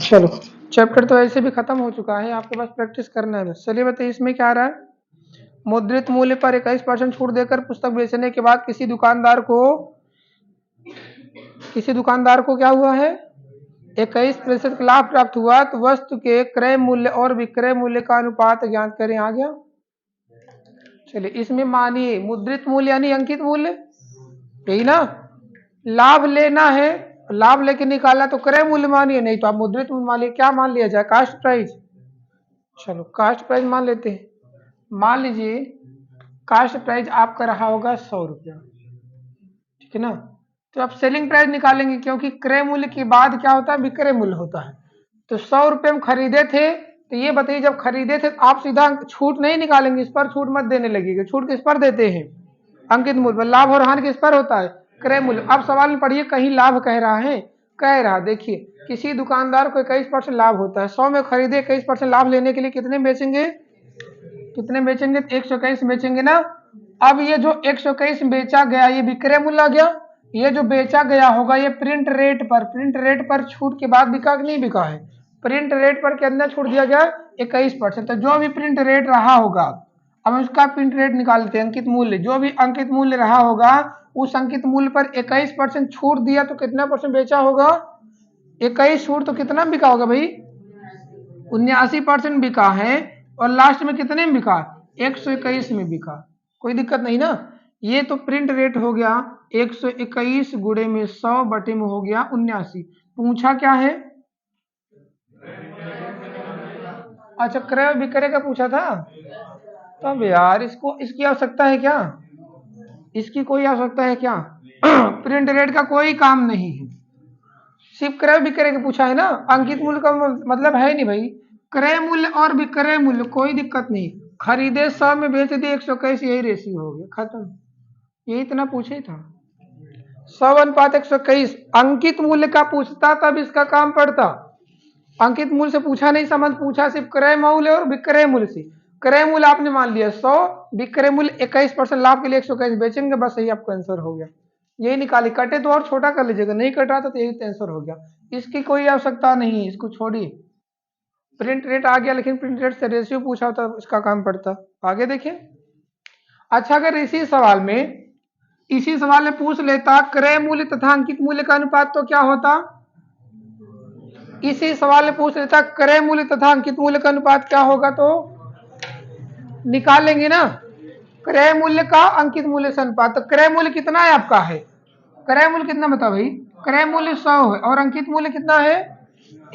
चलो चैप्टर तो ऐसे भी खत्म हो चुका है, आपके पास प्रैक्टिस करना है बस। चलिए बताइए इसमें क्या आ रहा है। मुद्रित मूल्य पर 21% छूट देकर पुस्तक बेचने के बाद किसी दुकानदार को क्या हुआ है, 21% लाभ प्राप्त हुआ, तो वस्तु के क्रय मूल्य और विक्रय मूल्य का अनुपात ज्ञात करें। आ गया। चलिए इसमें मानिए मुद्रित मूल्य यानी अंकित मूल्य, यही ना, लाभ लेना है, लाभ लेके निकाला तो क्रय मूल्य मानिए, नहीं तो आप मुद्रित मूल्य मान लिए। क्या मान लिया जाए, कास्ट प्राइस। चलो कास्ट प्राइस मान लेते हैं। मान लीजिए कास्ट प्राइस आपका रहा होगा 100 रुपया, ठीक है ना। तो आप सेलिंग प्राइस निकालेंगे, क्योंकि क्रय मूल्य के बाद क्या होता है, विक्रय मूल्य होता है। तो 100 रुपये हम खरीदे थे, तो ये बताइए जब खरीदे थे तो आप सीधा छूट नहीं निकालेंगे, इस पर छूट मत देने लगेगा। छूट किस पर देते हैं, अंकित मूल्य पर। लाभ और हानि किस पर होता है, क्रय मूल्य। अब सवाल में पढ़िए, कहीं लाभ कह रहा है, कह रहा देखिए किसी दुकानदार को 21% लाभ होता है, 100 में खरीदे, 21% लाभ लेने के लिए कितने बेचेंगे, 121 बेचेंगे ना। अब ये जो 121 बेचा गया ये विक्रय मूल्य आ गया। ये जो बेचा गया होगा ये प्रिंट रेट पर छूट के बाद बिका कि नहीं बिका है, प्रिंट रेट पर कितना छूट दिया गया, 21%। तो जो भी प्रिंट रेट रहा होगा, अब उसका प्रिंट रेट निकालते हैं, अंकित मूल्य, जो भी अंकित मूल्य रहा होगा उस अंकित मूल्य पर 21% छूट दिया तो कितना परसेंट बेचा होगा, 21 छूट तो कितना बिका होगा भाई, 79% बिका है। और लास्ट में कितने में बिका, 121 में बिका। कोई दिक्कत नहीं ना। ये तो प्रिंट रेट हो गया 121 गुणे में 100 बटे में हो गया 79। पूछा क्या है, अच्छा क्रय विक्रय का पूछा था। तब यार इसको इसकी आवश्यकता है क्या, इसकी कोई आवश्यकता है क्या प्रिंट रेट का कोई काम नहीं है, सिर्फ क्रय विक्रय का पूछा है ना। अंकित मूल्य का मतलब है नहीं भाई, क्रय मूल्य और विक्रय मूल्य कोई दिक्कत नहीं। खरीदे 100 में बेच दिए 121, यही रेशियो हो गया, खत्म। यही इतना पूछे ही था, 100:121। अंकित मूल्य का पूछता तब इसका काम पड़ता, अंकित मूल्य से पूछा नहीं, संबंध पूछा सिर्फ क्रय मूल्य और विक्रय मूल्य से। क्रय मूल्य आपने मान लिया 100, विक्रय मूल्य 21% लाभ के लिए 121 बेचेंगे, बस यही आपका आंसर हो गया। यही निकाली, कटे तो और छोटा कर लीजिएगा, नहीं कट रहा तो यही आंसर हो गया। इसकी कोई आवश्यकता नहीं है, इसको छोड़िए। प्रिंट रेट आ गया, लेकिन प्रिंट रेट से रेशियो पूछा होता इसका काम पड़ता। आगे देखिए। अच्छा अगर इसी सवाल में पूछ लेता क्रय मूल्य तथा अंकित मूल्य का अनुपात तो क्या होता, इसी सवाल में पूछ लेता क्रय मूल्य तथा अंकित मूल्य का अनुपात क्या होगा, तो निकालेंगे ना, क्रय मूल्य का अंकित मूल्य से अनुपात। तो क्रय मूल्य कितना है आपका, है क्रय मूल्य कितना बता भाई, क्रय मूल्य 100 है और अंकित मूल्य कितना है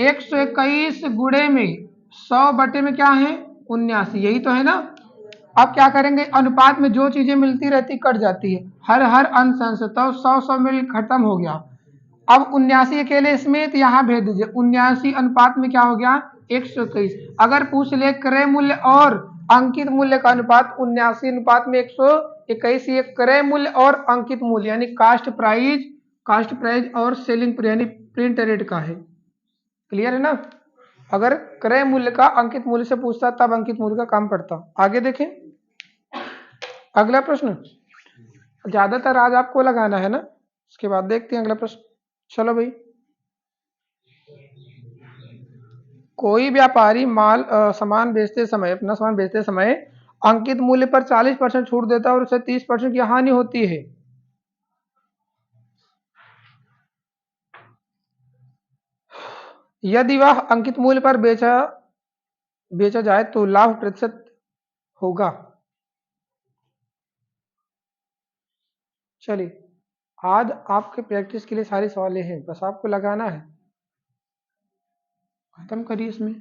121 गुणे में 100 बटे में क्या है 79, यही तो है ना। अब क्या करेंगे, अनुपात में जो चीजें मिलती रहती कट जाती है, हर अंश अंश, तो 100 मिल खत्म हो गया। अब 79 अकेले इसमें, तो यहाँ भेज दीजिए, 79 अनुपात में क्या हो गया 121। अगर पूछ ले क्रय मूल्य और अंकित मूल्य का अनुपात, 79 अनुपात में 121, ये क्रय मूल्य और अंकित मूल्य यानी कास्ट प्राइस और सेलिंग यानी प्रिंट रेट का है। क्लियर है ना। अगर क्रय मूल्य का अंकित मूल्य से पूछता तब अंकित मूल्य का काम पड़ता। आगे देखें अगला प्रश्न, ज्यादातर आज आपको लगाना है ना, इसके बाद देखते हैं अगला प्रश्न। चलो भाई, कोई व्यापारी सामान बेचते समय, अपना सामान बेचते समय अंकित मूल्य पर 40% छूट देता है और उसे 30% की हानि होती है। यदि वह अंकित मूल्य पर बेचा जाए तो लाभ प्रतिशत होगा। चलिए आज आपके प्रैक्टिस के लिए सारे सवाल हैं, बस आपको लगाना है, खत्म करिए इसमें।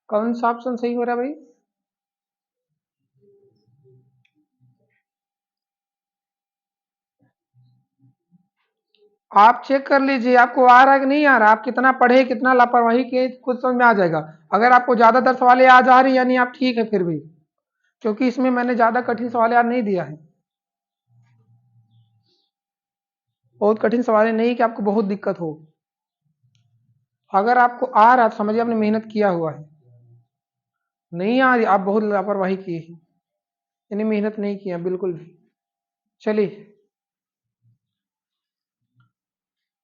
कौन सा ऑप्शन सही हो रहा है भाई, आप चेक कर लीजिए आपको आ रहा है कि नहीं आ रहा, आप कितना पढ़े कितना लापरवाही किए खुद समझ में आ जाएगा। अगर आपको ज्यादातर सवाल याद आ रही है यानी आप ठीक है फिर भी, क्योंकि इसमें मैंने ज्यादा कठिन सवाल याद नहीं दिया है, बहुत कठिन सवाल नहीं कि आपको बहुत दिक्कत हो। अगर आपको आ रहा तो समझिए आपने मेहनत किया हुआ है, नहीं आ रही आप बहुत लापरवाही किए हैं, यानी मेहनत नहीं किया बिल्कुल भी। चलिए,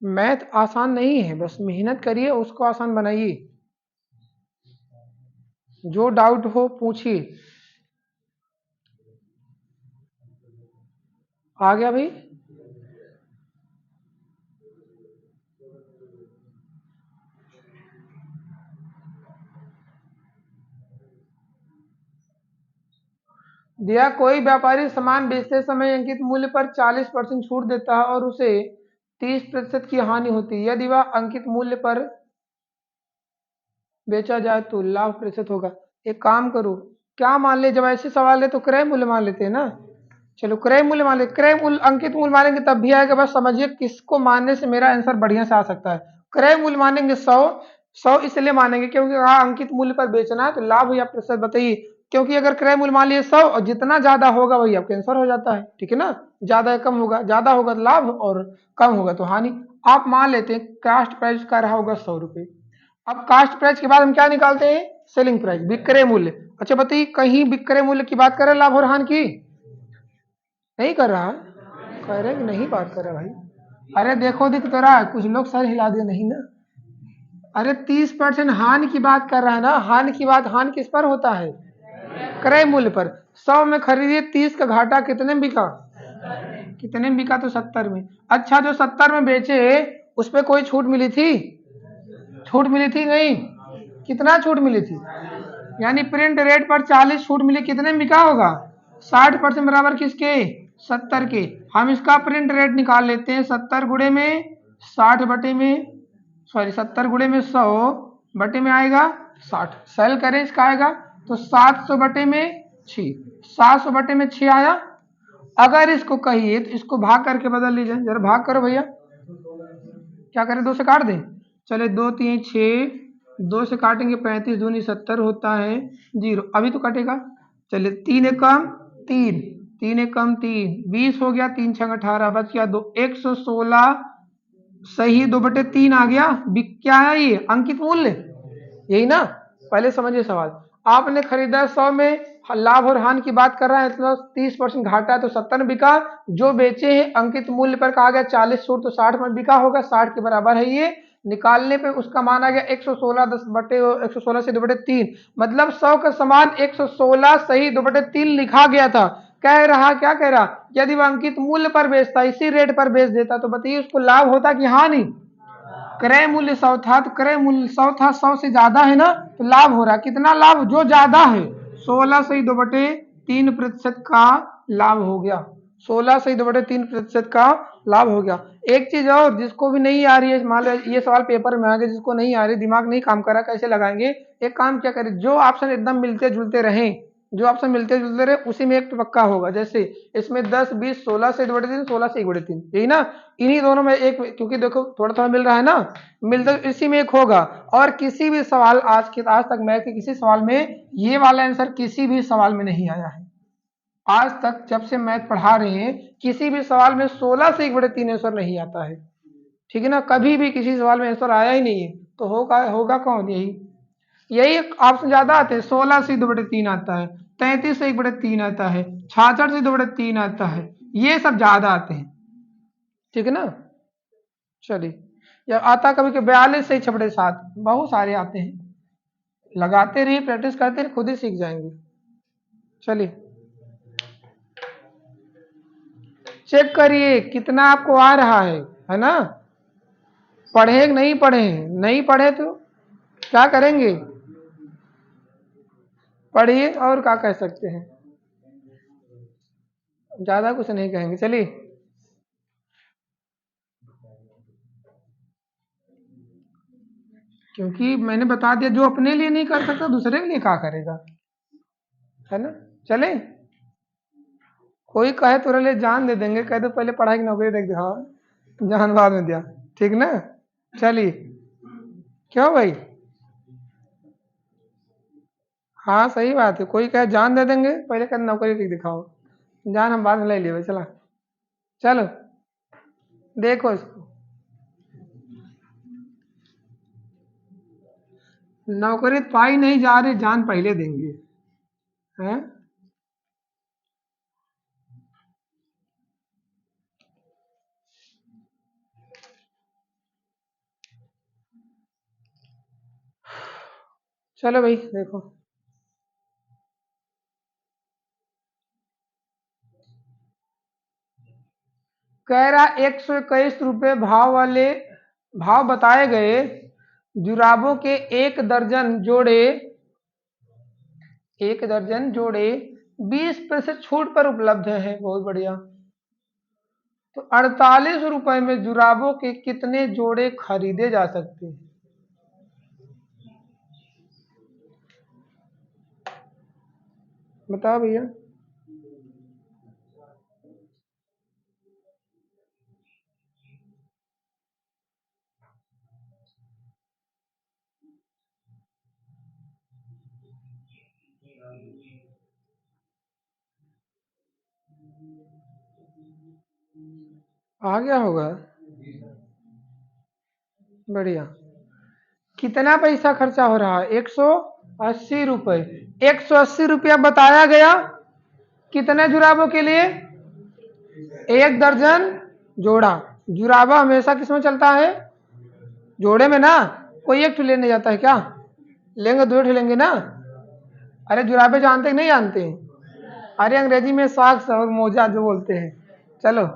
मैथ आसान नहीं है, बस मेहनत करिए, उसको आसान बनाइए। जो डाउट हो पूछिए। आ गया भाई? दिया, कोई व्यापारी सामान बेचते समय अंकित मूल्य पर 40% छूट देता है और उसे 30% की हानि होती है। यदि वह अंकित मूल्य पर बेचा जाए तो लाभ प्रतिशत होगा। एक काम करो, क्या मान ले, जब ऐसे सवाल है तो क्रय मूल्य मान लेते हैं ना। चलो क्रय मूल्य मान ले, क्रय मूल्य अंकित मूल्य मानेंगे तब भी आएगा। बस समझिए किसको मानने से मेरा आंसर बढ़िया से आ सकता है। क्रय मूल्य मानेंगे 100 इसलिए मानेंगे क्योंकि वहां अंकित मूल्य पर बेचना है, तो लाभ या प्रतिशत बताइए। क्योंकि अगर क्रय मूल्य मान लिए 100 और जितना ज्यादा होगा वही आपका आंसर हो जाता है, ठीक है ना। ज्यादा कम होगा, ज्यादा होगा तो लाभ और कम होगा तो हानि। आप मान लेते हैं कास्ट प्राइस का रहा होगा 100 रुपए। अब कास्ट प्राइस के बाद हम क्या निकालते हैं? सेलिंग प्राइस, विक्रय मूल्य। अच्छा बताइए, कहीं विक्रय मूल्य की बात करें लाभ और हानि की? नहीं कर रहा? कह रहे कि नहीं बात कर रहा भाई। अरे देखो दिख तो रहा है, कुछ लोग सर हिला दिए, नहीं ना। अरे 30% हानि की बात कर रहा है ना। हानि की बात, हानि किस पर होता है? क्रय मूल्य पर। 100 में खरीदिए, 30 का घाटा कितने में बिका? कितने में बिका? तो 70 में। अच्छा, जो 70 में बेचे उस पर कोई छूट मिली थी? छूट मिली थी नहीं? कितना छूट मिली थी? यानी प्रिंट रेट पर 40 छूट मिली, कितने में बिका होगा? 60% बराबर किसके? 70 के। हम इसका प्रिंट रेट निकाल लेते हैं। 70 गुणे में 60 बटे में, सॉरी 70 गुणे में 100 बटे में आएगा 60। सेल करें इसका आएगा तो 700 बटे में 6, 700 बटे में 6 आया। अगर इसको कहिए तो इसको भाग करके बदल लीजिए, जरा भाग करो भैया। क्या करें, 2 से काट दें? चले 2 3 6, 2 से काटेंगे 35 दूनी 70 होता है 0। अभी तो कटेगा। चलिए 3 एकम 3, 3 एकम 3, 20 हो गया। 3 छंग 18, बच गया 2, 116 सही 2/3 आ गया। क्या है ये? अंकित मूल्य, यही ना। पहले समझिए सवाल। आपने खरीदा 100 में, लाभ और हानि की बात कर रहा है, तो 30% घाटा है तो 70 में बिका। जो बेचे हैं अंकित मूल्य पर कहा गया 40 छूट, तो 60 में बिका होगा। 60 के बराबर है ये। निकालने पे उसका मान आ गया 116, 10 बटे 116 से 2/3, मतलब 100 का समान 116 सही 2/3 लिखा गया था। कह रहा, क्या कह रहा, यदि वह अंकित मूल्य पर बेचता, इसी रेट पर बेच देता, तो बताइए उसको लाभ होता कि हानि? क्रय मूल्य 100 था तो क्रय मूल्य 100 था, 100 से ज्यादा है ना, तो लाभ हो रहा है। कितना लाभ? जो ज्यादा है। 16 सही 2/3% का लाभ हो गया। 16 सही 2/3% का लाभ हो गया। एक चीज और, जिसको भी नहीं आ रही है, मान लो ये सवाल पेपर में आ गया, जिसको नहीं आ रही, दिमाग नहीं काम कर रहा, कैसे लगाएंगे? एक काम क्या करें, जो ऑप्शन एकदम मिलते जुलते रहे, जो ऑप्शन मिलते जुलते रहे उसी में एक तो पक्का होगा। जैसे इसमें 10 20 16 से 2/3, 16 से 1/3, यही ना। इन्हीं दोनों में एक, क्योंकि देखो थोड़ा थोड़ा मिल रहा है ना, मिलता इसी में एक होगा। और किसी भी सवाल आज तक मैथ के किसी सवाल में ये वाला आंसर किसी भी सवाल में नहीं आया है। आज तक जब से मैथ पढ़ा रहे हैं, किसी भी सवाल में 16 से 1/3 आंसर नहीं आता है, ठीक है ना। कभी भी किसी सवाल में आंसर आया ही नहीं है, तो होगा होगा कौन? यही यही ऑप्शन ज्यादा आते हैं। 16 से 2/3 आता है, 33 से 1/3 आता है, 66 से 2/3 आता है, ये सब ज्यादा आते हैं, ठीक है ना। चलिए, या आता कभी के 42 से 6/7, बहुत सारे आते हैं। लगाते रहिए, प्रैक्टिस करते रहिए, खुद ही सीख जाएंगे। चलिए चेक करिए कितना आपको आ रहा है ना। पढ़े कि नहीं पढ़े? नहीं पढ़े तो क्या करेंगे? पढ़िए, और क्या कह सकते हैं, ज्यादा कुछ नहीं कहेंगे। चलिए, क्योंकि मैंने बता दिया, जो अपने लिए नहीं कर सकता दूसरे के लिए क्या करेगा, है ना। चले, कोई कहे तो ले जान दे देंगे, कह दो पहले पढ़ाई की नौकरी देख दे, हाँ जान बाद में दिया, ठीक ना। चलिए, क्यों भाई? हाँ सही बात है, कोई कहे जान दे देंगे, पहले कह नौकरी की दिखाओ, जान हम बाद में ले लिए। चला, चलो देखो इसको, नौकरी पाई नहीं जा रही, जान पहले देंगे, हैं। चलो भाई देखो, कह रहा 121 रुपये भाव बताए गए जुराबों के एक दर्जन जोड़े 20% छूट पर उपलब्ध है। बहुत बढ़िया। तो 48 रुपए में जुराबों के कितने जोड़े खरीदे जा सकते हैं? बताओ भैया। आ गया होगा। बढ़िया। कितना पैसा खर्चा हो रहा है? 180 रुपये। 180 रुपया बताया गया कितने जुराबों के लिए? एक दर्जन जोड़ा। जुराबा हमेशा किसमें चलता है? जोड़े में ना। कोई एक ठो लेने जाता है क्या? लेंगे, दो ठो लेंगे ना। अरे जुराबे जानते कि नहीं जानते? अरे अंग्रेजी में सॉक्स और मोजा जो बोलते हैं। चलो,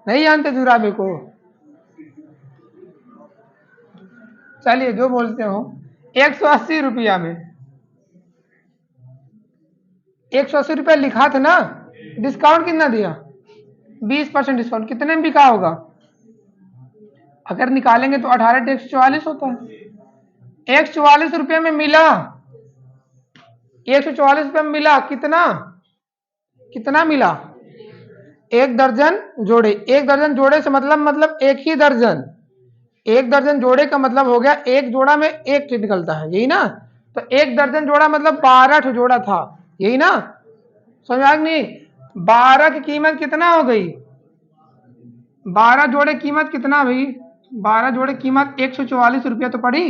नहीं जानते जुराबे को? चलिए जो बोलते हो। 180 रुपया में 180 रुपया लिखा था ना। डिस्काउंट कितना दिया? 20% डिस्काउंट। कितने में बिका होगा? अगर निकालेंगे तो 18 × 144 होता है। 144 रुपये में मिला। 144 रुपये में मिला कितना? कितना मिला? एक दर्जन जोड़े। एक दर्जन जोड़े से मतलब एक ही दर्जन। एक दर्जन जोड़े का मतलब हो गया एक जोड़ा में एक ठे निकलता है, यही ना। तो एक दर्जन जोड़ा मतलब 12 ठो जोड़ा था, यही ना। समझ आ गई नहीं? 12 की कीमत कितना हो गई? 12 जोड़े कीमत कितना भाई? 12 जोड़े कीमत 144 रुपया तो पड़ी,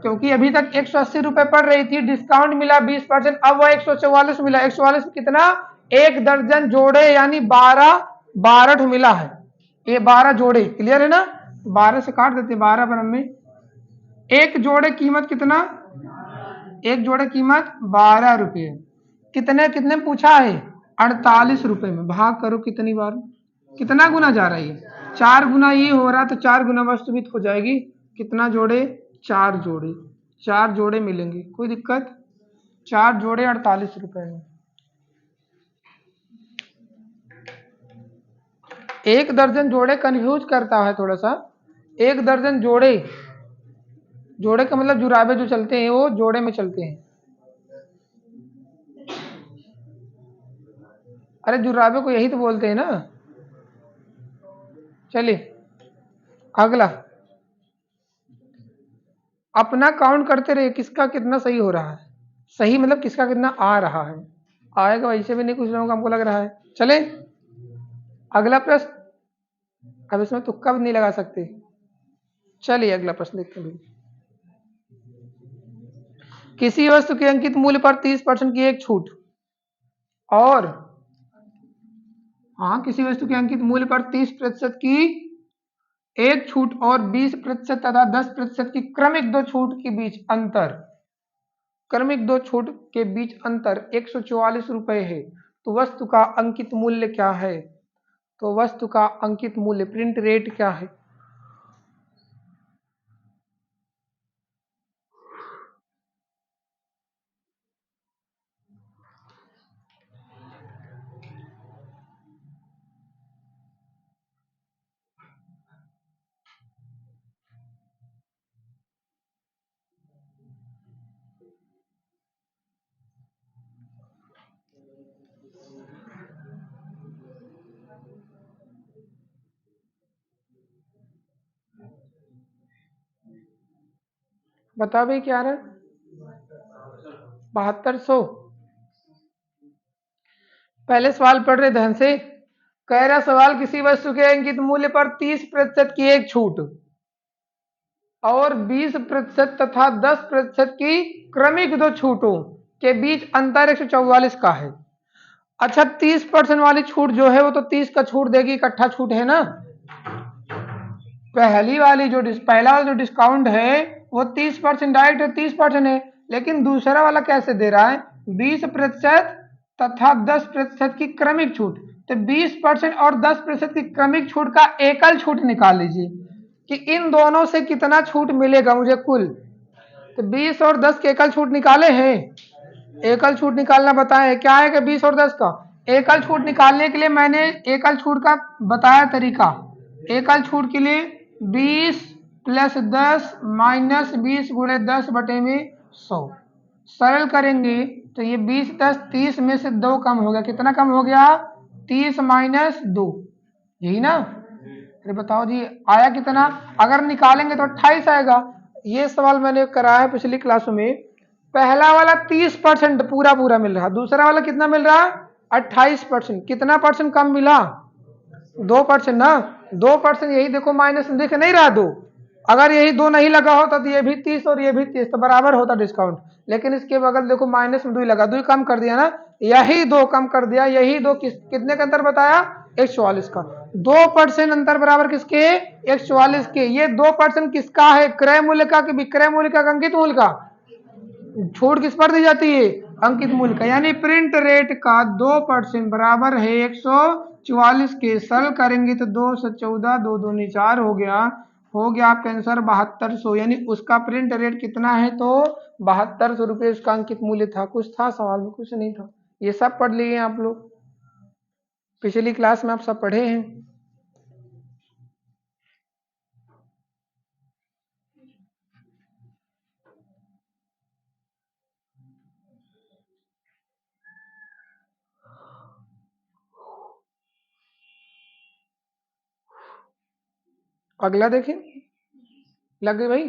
क्योंकि अभी तक 180 रुपये पड़ रही थी। डिस्काउंट मिला 20%, अब वह 144 मिला। 144 कितना? एक दर्जन जोड़े यानी 12 मिला है। ये 12 जोड़े। क्लियर है ना? 12 से काट देते, 12 पर हमें एक जोड़े कीमत कितना? एक जोड़े कीमत 12 रुपये। कितने कितने पूछा है? 48 रुपये में भाग करो कितनी बार, कितना गुना जा रहा है? 4 गुना ये हो रहा, तो 4 गुना वस्तु भी हो जाएगी। कितना जोड़े? 4 जोड़े। 4 जोड़े मिलेंगे, कोई दिक्कत? 4 जोड़े 48 रुपये में। एक दर्जन जोड़े कंफ्यूज करता है थोड़ा सा। एक दर्जन जोड़े, जोड़े का मतलब जुराबे जो चलते हैं वो जोड़े में चलते हैं। अरे जुराबे को यही तो बोलते हैं ना। चलिए अगला, अपना काउंट करते रहे किसका कितना सही हो रहा है। सही मतलब किसका कितना आ रहा है। आएगा वैसे भी नहीं कुछ लोगों को, हमको लग रहा है। चले अगला प्रश्न। अब इसमें तुक्का भी नहीं लगा सकते। चलिए अगला प्रश्न देखते हैं। किसी वस्तु के अंकित मूल्य पर 30% की एक छूट और किसी वस्तु के अंकित मूल्य पर 30% की एक छूट और 20% तथा 10% की क्रमिक दो छूट के बीच अंतर, क्रमिक दो छूट के बीच अंतर 144 रुपये है। तो वस्तु का अंकित मूल्य क्या है? तो वस्तु का अंकित मूल्य, प्रिंट रेट क्या है? बता भाई क्या रहा? 7200। पहले सवाल पढ़ रहे ध्यान से। कह रहा सवाल, किसी वस्तु के अंकित मूल्य पर 30% की एक छूट और 20% तथा 10% की क्रमिक दो छूटों के बीच अंतर 144 का है। अच्छा, 30% वाली छूट जो है वो तो 30 का छूट देगी, इकट्ठा छूट है ना। पहला वाला जो डिस्काउंट है वो 30% डायरेक्ट 30% है, लेकिन दूसरा वाला कैसे दे रहा है, 20% तथा 10% की क्रमिक छूट। तो 20% और 10% की क्रमिक छूट का एकल छूट निकाल लीजिए कि इन दोनों से कितना छूट मिलेगा मुझे कुल। तो 20 और 10 के एकल छूट निकाले हैं, एकल छूट निकालना बताए क्या है कि 20 और 10 का एकल छूट निकालने के लिए मैंने एकल छूट का बताया तरीका। एकल छूट के लिए 20 + 10 - 20 × 10 बटे में 100 सरल करेंगे तो ये 20 + 10 30 में से 2 कम हो गया। कितना कम हो गया, 30 - 2, यही ना। अरे बताओ जी आया कितना, अगर निकालेंगे तो 28 आएगा। ये सवाल मैंने कराया पिछली क्लासों में। पहला वाला 30% पूरा पूरा मिल रहा, दूसरा वाला कितना मिल रहा, 28%। कितना परसेंट कम मिला, 2% ना। 2% यही देखो माइनस दिख नहीं रहा 2, अगर यही 2 नहीं लगा होता तो ये भी 30 और ये भी 30 तो बराबर होता डिस्काउंट। लेकिन इसके बगल देखो माइनस में 2 लगा, 2 कम कर दिया ना, यही 2 कम कर दिया। यही 2 कितने का अंतर बताया, 144 का। 2% अंतर बराबर किसके, 144 के। ये 2% किसका है, क्रय मूल्य का कि विक्रय मूल्य का, अंकित मूल्य का। छूट किस पर दी जाती है, अंकित मूल्य का। यानी प्रिंट रेट का 2% बराबर है 144 के। सरल करेंगे तो 2 से 14, 2 दूनी 4 हो गया आपका आंसर 7200। यानी उसका प्रिंट रेट कितना है, तो 7200 रुपये उसका अंकित मूल्य था। कुछ था सवाल में, कुछ नहीं था। ये सब पढ़ लिए आप लोग, पिछली क्लास में आप सब पढ़े हैं। अगला देखें, लग गई भाई।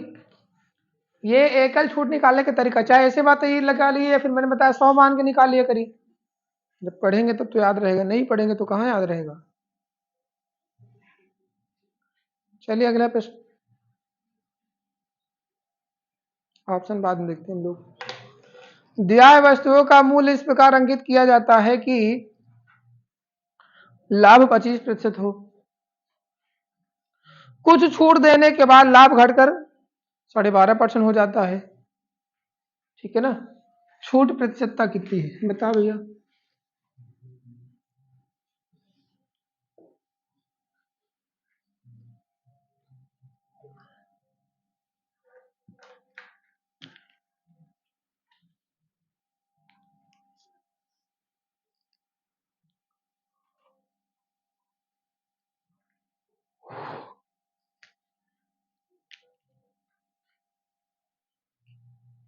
ये एकल छूट निकालने का तरीका, चाहे ऐसे बात ये लगा लिए या फिर मैंने बताया 100 मान के निकाल लिया करिए। जब पढ़ेंगे तब तो याद रहेगा, नहीं पढ़ेंगे तो कहाँ याद रहेगा। चलिए अगला प्रश्न, ऑप्शन बाद में देखते हैं हम लोग। दिया है वस्तुओं का मूल्य इस प्रकार अंकित किया जाता है कि लाभ 25% हो। कुछ छूट देने के बाद लाभ घटकर 12.5% हो जाता है। ठीक है ना। छूट प्रतिशतता कितनी है बताओ भैया।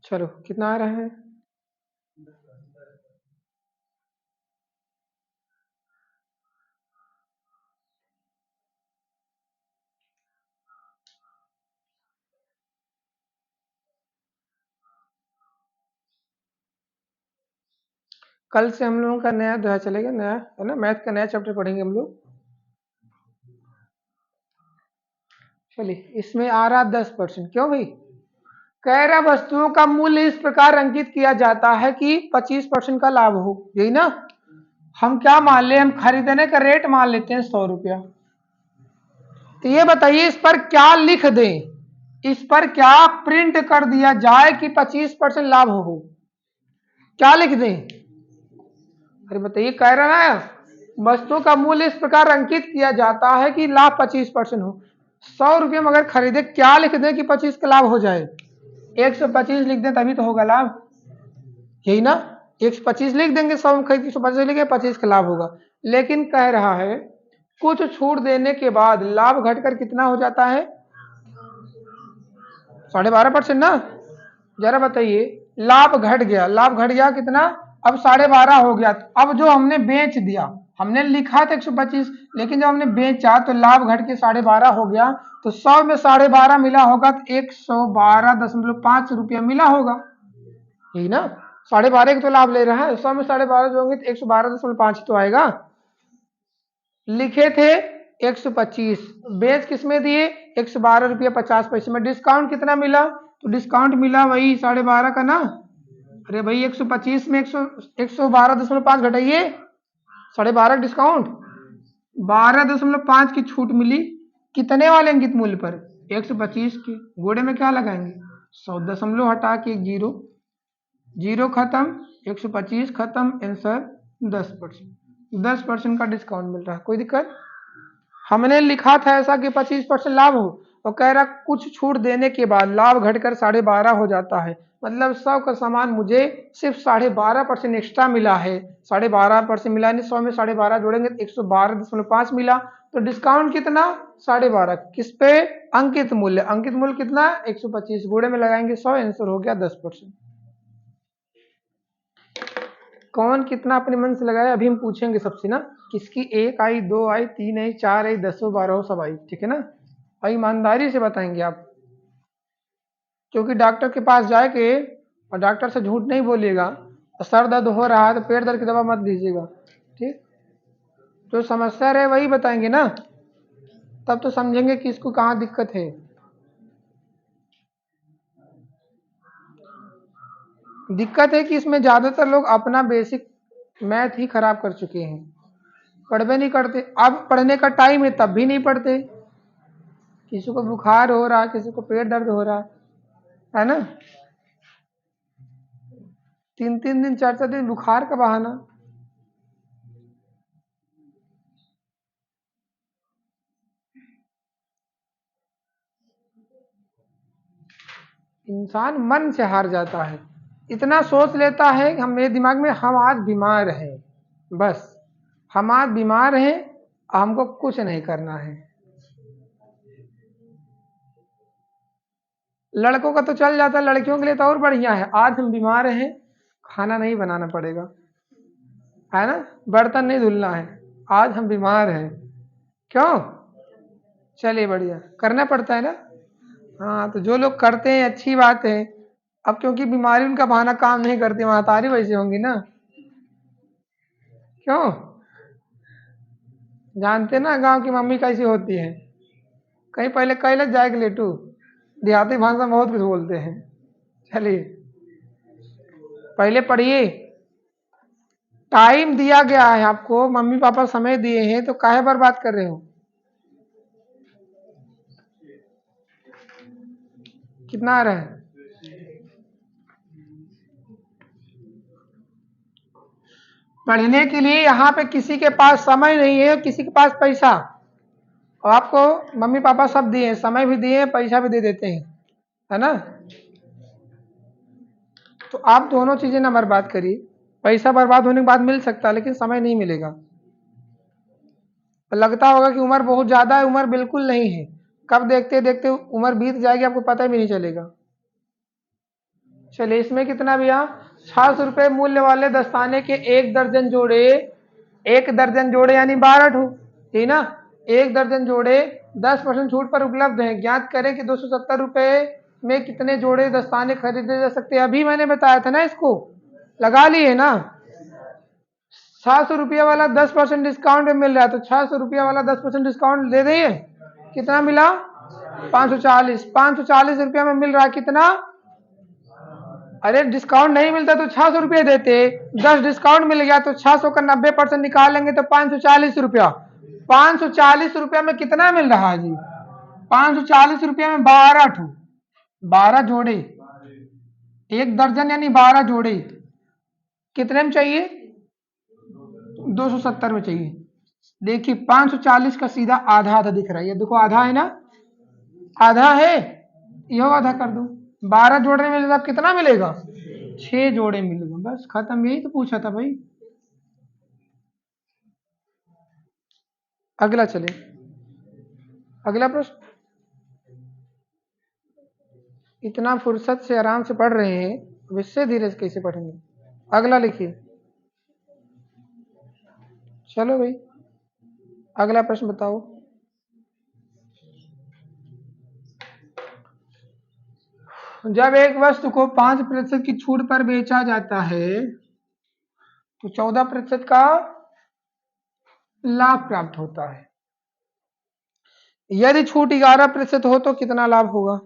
चलो कितना आ रहा है, कल से हम लोगों का नया अध्याय चलेगा, नया है ना, मैथ का नया चैप्टर पढ़ेंगे हम लोग। चलिए इसमें आ रहा 10%, क्यों भाई, कह रहा वस्तुओं का मूल्य इस प्रकार अंकित किया जाता है कि 25% का लाभ हो, यही ना। हम क्या मान ले, हम खरीदने का रेट मान लेते हैं 100 रुपया। तो ये बताइए इस पर क्या लिख दें, इस पर क्या प्रिंट कर दिया जाए कि 25% लाभ हो, क्या लिख दें। अरे बताइए, कह रहा है वस्तु का मूल्य इस प्रकार अंकित किया जाता है कि लाभ 25% हो। 100 रुपये में अगर खरीदे, क्या लिख दें कि 25 का लाभ हो जाए, 125 लिख दें तभी तो होगा लाभ, यही ना। 125 लिख देंगे, 100 में खरीद 125 लिखे, 25 का लाभ होगा। लेकिन कह रहा है कुछ छूट देने के बाद लाभ घटकर कितना हो जाता है, 12.5% ना। जरा बताइए, लाभ घट गया, लाभ घट गया कितना, अब 12.5 हो गया। अब जो हमने बेच दिया, हमने लिखा था 125, लेकिन जब हमने बेचा तो लाभ घट के 12.5 हो गया। तो 100 में 12.5 मिला होगा तो 112.5 रुपया मिला होगा, यही ना। 12.5 का तो लाभ ले रहा है, 100 में 12.5 जो होंगे तो 112.5 तो आएगा। लिखे थे 125, बेच किसमें दिए, 112 रुपया 50 पैसे में। डिस्काउंट कितना मिला, तो डिस्काउंट मिला वही 12.5 का ना। अरे भाई 125 में 112.5 घटाइए 12.5 डिस्काउंट, 12.5 की छूट मिली। कितने वाले अंकित मूल्य पर, 125 के। घोड़े में क्या लगाएंगे, 100 दशमलव हटा के 1 जीरो, जीरो खत्म, 125 खत्म, आंसर 10%। 10% का डिस्काउंट मिल रहा है, कोई दिक्कत? हमने लिखा था ऐसा कि 25% लाभ हो, और कह रहा कुछ छूट देने के बाद लाभ घटकर 12.5 हो जाता है, मतलब 100 का सामान मुझे सिर्फ 12.5% एक्स्ट्रा मिला है। 12.5% मिला, नहीं 100 में 12.5 जोड़ेंगे तो 112.5 मिला, तो डिस्काउंट कितना? 12.5। किस पे? अंकित मूल्य। अंकित मूल्य कितना? 125, गुणे में लगाएंगे 100, आंसर हो गया 10%। कौन कितना अपने मन से लगाया अभी हम पूछेंगे सबसे ना, किसकी 1 आई, 2 आई, 3 आई, 4 आई, 10 12 सब आई, ठीक है ना? और ईमानदारी से बताएंगे आप, क्योंकि डॉक्टर के पास जाके और डॉक्टर से झूठ नहीं बोलिएगा, और सर दर्द हो रहा है तो पेट दर्द की दवा मत दीजिएगा, ठीक? जो समस्या रहे वही बताएंगे ना, तब तो समझेंगे कि इसको कहाँ दिक्कत है। दिक्कत है कि इसमें ज़्यादातर लोग अपना बेसिक मैथ ही खराब कर चुके हैं, पढ़वे नहीं करते। अब पढ़ने का टाइम है तब भी नहीं पढ़ते, किसी को बुखार हो रहा है, किसी को पेट दर्द हो रहा है ना, 3 3 दिन 4 4 दिन बुखार का बहाना। इंसान मन से हार जाता है, इतना सोच लेता है कि हम, मेरे दिमाग में हम आज बीमार हैं, बस हम आज बीमार हैं, हमको कुछ नहीं करना है। लड़कों का तो चल जाता है, लड़कियों के लिए तो और बढ़िया है, आज हम बीमार हैं, खाना नहीं बनाना पड़ेगा, है ना, बर्तन नहीं धुलना है, आज हम बीमार हैं। क्यों? चलिए बढ़िया, करना पड़ता है ना। हाँ, तो जो लोग करते हैं अच्छी बात है। अब क्योंकि बीमारी उनका बहाना काम नहीं करती, महतारी वैसे होंगी ना। क्यों? जानते ना गांव की मम्मी कैसी होती है, कहीं पहले कह लग जाएगी लेटू, देहाती भाषा में बहुत कुछ बोलते हैं। चलिए पहले पढ़िए, टाइम दिया गया है आपको, मम्मी पापा समय दिए हैं, तो काहे बर्बाद कर रहे हो? कितना आ रहा है? पढ़ने के लिए यहाँ पे किसी के पास समय नहीं है, किसी के पास पैसा, और आपको मम्मी पापा सब दिए हैं, समय भी दिए हैं, पैसा भी दे देते हैं, है ना? तो आप दोनों चीजें ना बर्बाद करिए, पैसा बर्बाद होने के बाद मिल सकता है, लेकिन समय नहीं मिलेगा। लगता होगा कि उम्र बहुत ज्यादा है, उम्र बिल्कुल नहीं है, कब देखते देखते उम्र बीत जाएगी आपको पता भी नहीं चलेगा। चलिए इसमें कितना भैया? 600 रुपये मूल्य वाले दस्ताने के 1 दर्जन जोड़े, 1 दर्जन जोड़े यानी 12 ठू, ठीक ना? 1 दर्जन जोड़े 10% छूट पर उपलब्ध हैं, ज्ञात करें कि 270 रुपये में कितने जोड़े दस्ताने खरीदे जा सकते हैं। अभी मैंने बताया था ना, इसको लगा लिए ना। 600 रुपये वाला 10% डिस्काउंट में मिल रहा है, तो 600 रुपये वाला 10% डिस्काउंट दे दिए, कितना मिला? 540। 540 रुपया में मिल रहा है कितना? अरे डिस्काउंट नहीं मिलता तो 600 रुपये देते, 10 डिस्काउंट मिल गया तो 600 का 90% निकाल लेंगे तो 540 रुपया। 540 रुपया में कितना मिल रहा है जी? 540 रुपया में 12 ठू, 12 जोड़े, 1 दर्जन यानी 12 जोड़े, कितने में चाहिए? 270 में चाहिए। देखिए 540 का सीधा आधा आधा दिख रहा है, ये देखो आधा है ना, आधा है, यो आधा कर दो, 12 जोड़े मिलेगा, कितना मिलेगा? 6 जोड़े मिलेगा, बस खत्म, यही तो पूछा था भाई। अगला चले, अगला प्रश्न। इतना फुर्सत से आराम से पढ़ रहे हैं, अब इससे धीरे से कैसे पढ़ेंगे? अगला लिखिए। चलो भाई अगला प्रश्न बताओ। जब एक वस्तु को 5% की छूट पर बेचा जाता है तो 14% का लाभ प्राप्त होता है। यदि छूट 11% हो तो कितना लाभ होगा?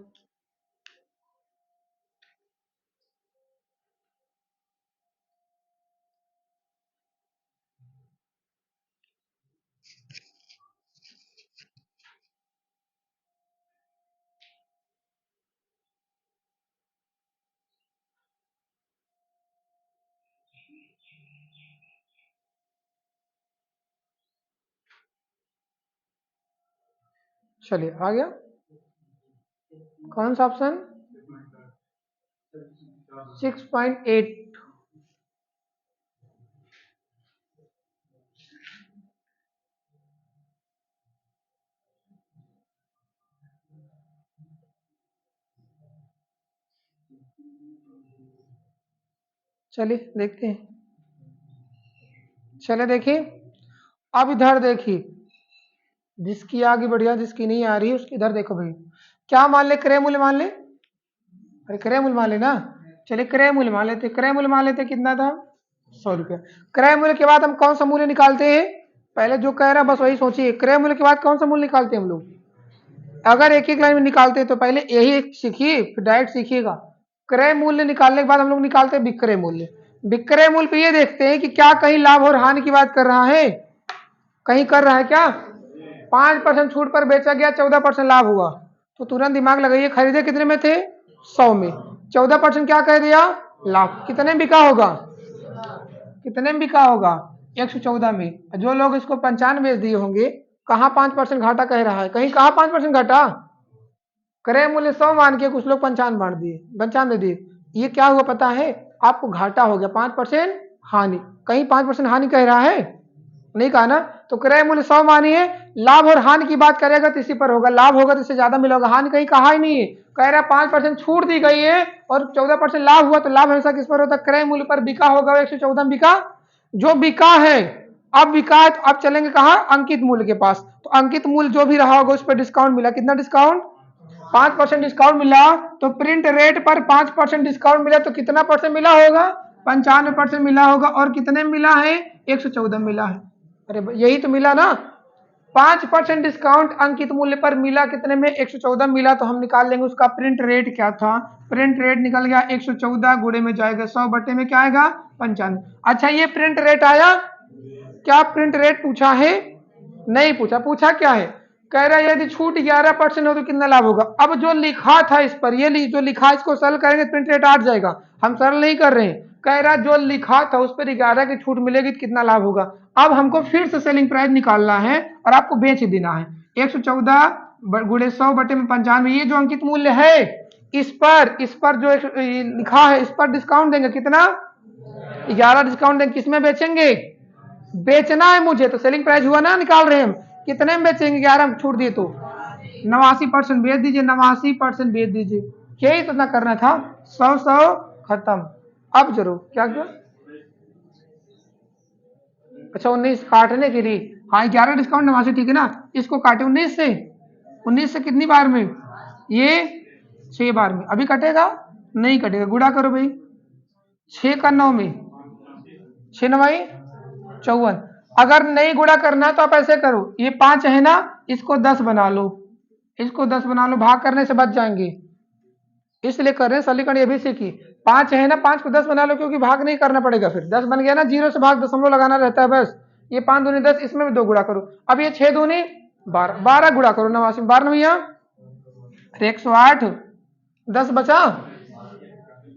चलिए आ गया कौन सा ऑप्शन 6.8। चलिए देखते हैं। चले देखिए अब इधर देखिए, जिसकी आगे बढ़िया जिसकी नहीं आ रही उसकी इधर देखो भाई। क्या मान ले, क्रय मूल्य मान ले, अरे क्रय मूल्य मान ले ना। चलिए क्रय मूल्य मान लेते, क्रय मूल्य मान लेते कितना था 100 रुपया। क्रय मूल्य के बाद हम कौन सा मूल्य निकालते हैं, पहले जो कह रहा बस वही सोचिए। क्रय मूल्य के बाद कौन सा मूल्य निकालते हैं हम लोग, अगर एक एक लाइन में निकालते हैं तो पहले यही सीखिए फिर डायरेक्ट सीखिएगा। क्रय मूल्य निकालने के बाद हम लोग निकालते हैं विक्रय मूल्य। विक्रय मूल्य पे ये देखते हैं कि क्या कहीं लाभ और हानि की बात कर रहा है, कहीं कर रहा है क्या। 5% छूट पर बेचा गया, 14% लाभ हुआ, तो तुरंत दिमाग लगाइए खरीदे कितने में थे 100 में, 14% क्या कह दिया लाभ, कितने में बिका होगा, कितने में बिका होगा 114 में। जो लोग इसको 95 बेच दिए होंगे, कहाँ 5% घाटा कह रहा है, कहीं कहाँ 5% घाटा। क्रय मूल्य 100 मान के कुछ लोग 95 मान दिए, 95 दिए, ये क्या हुआ पता है आपको, घाटा हो गया 5% हानि। कहीं 5% हानि कह रहा है, नहीं कहा ना। तो क्रय मूल्य 100 मानी है, लाभ और हानि की बात करेगा तो इसी पर होगा, लाभ होगा तो इससे ज्यादा मिलेगा, हानि कहीं कहा ही नहीं है। कह रहा 5% छूट दी गई है और 14% लाभ हुआ, तो लाभ हमेशा किस पर होता है, क्रय मूल्य पर बिका होगा, 114 बिका, जो बिका है। अब बिका है तो अब चलेंगे कहा अंकित मूल्य के पास, तो अंकित मूल्य जो भी रहा होगा उस पर डिस्काउंट मिला, कितना डिस्काउंट 5% डिस्काउंट मिला, तो प्रिंट रेट पर 5% डिस्काउंट मिला तो कितना परसेंट मिला होगा 95% मिला होगा, और कितने में मिला है 114 मिला है। अरे यही तो मिला ना, 5% डिस्काउंट अंकित मूल्य पर मिला, कितने में 114 मिला, तो हम निकाल लेंगे उसका प्रिंट रेट क्या था। प्रिंट रेट निकल गया 114 गुणे में जाएगा 100 बटे में क्या आएगा 95। अच्छा ये प्रिंट रेट आया, क्या प्रिंट रेट पूछा है, नहीं पूछा, पूछा क्या है, कह रहा है यदि छूट 11% हो तो कितना लाभ होगा। अब जो लिखा था इस पर, ये जो लिखा इसको सरल करेंगे प्रिंट रेट 8 जाएगा, हम सरल नहीं कर रहे हैं, कह रहा जो लिखा था उस पर 11 की छूट मिलेगी तो कितना लाभ होगा। अब हमको फिर से सेलिंग प्राइस निकालना है और आपको बेच देना है, 114 गुणे 100 बटे में 95, ये जो अंकित मूल्य है इस पर जो लिखा है इस पर डिस्काउंट देंगे, कितना 11 डिस्काउंट देंगे, किसमें बेचेंगे, बेचना है मुझे तो सेलिंग प्राइस हुआ ना, निकाल रहे हैं हम, कितने में बेचेंगे 11 छूट दिए तो 89% बेच दीजिए, 89% बेच दीजिए, यही तो ना करना था। 100 खत्म। अब जरूर क्या क्या, अच्छा 19 काटने के लिए, हाँ 11 डिस्काउंट 89 ठीक है ना, इसको काटे 19 से, 19 से कितनी बार में, ये 6 बार में, अभी कटेगा नहीं कटेगा, गुड़ा करो भाई, 6 का 9 में, 6 9 54। अगर नहीं गुणा करना है तो आप ऐसे करो, ये 5 है ना, इसको 10 बना लो, इसको 10 बना लो, भाग करने से बच जाएंगे, इसलिए कर रहे हैं सरलीकरण ये भी सीखी। 5 है ना, 5 को 10 बना लो क्योंकि भाग नहीं करना पड़ेगा, फिर 10 बन गया ना, जीरो से भाग दशमलव लगाना रहता है बस। ये 5 दूनी 10, इसमें भी 2 गुणा करो, अब ये 6 दूनी 12, 12 गुणा करो 89, 12 भैया 108, 10 बचा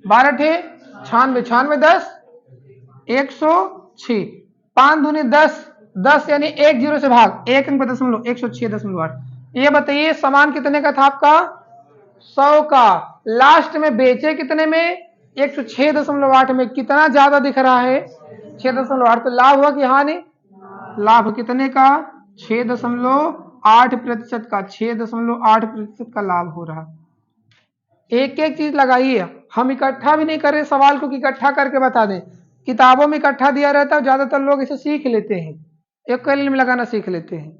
12 थे 96, 96 10 106, 5 दूनी 10, 10 यानी 1 जीरो से भाग, 1 अंक 106.8। ये बताइए सामान कितने का था आपका 100 का, लास्ट में बेचे कितने में 106.8 में, कितना ज्यादा दिख रहा है 6.8, तो लाभ हुआ कि हानि, लाभ कितने का 6.8% का, 6.8% का लाभ हो रहा। एक एक चीज लगाइए, हम इकट्ठा भी नहीं कर रहे सवाल को कि इकट्ठा करके बता दें, किताबों में इकट्ठा दिया रहता है, ज्यादातर लोग इसे सीख लेते हैं, एक लाइन में लगाना सीख लेते हैं,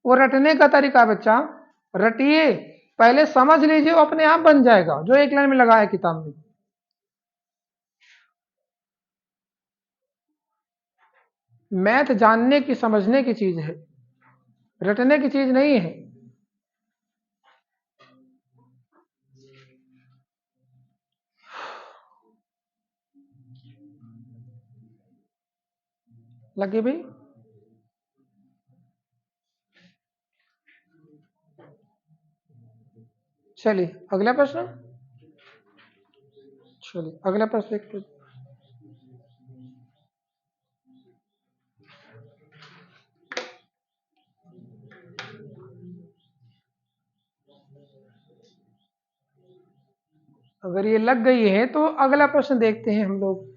वो रटने का तरीका है बच्चा, रटिए पहले समझ लीजिए, वो अपने आप बन जाएगा जो एक लाइन में लगाया किताब में। मैथ जानने की समझने की चीज है, रटने की चीज नहीं है। लगे भाई, चलिए अगला प्रश्न, चलिए अगला प्रश्न देखते। अगर ये लग गई है तो अगला प्रश्न देखते हैं हम लोग।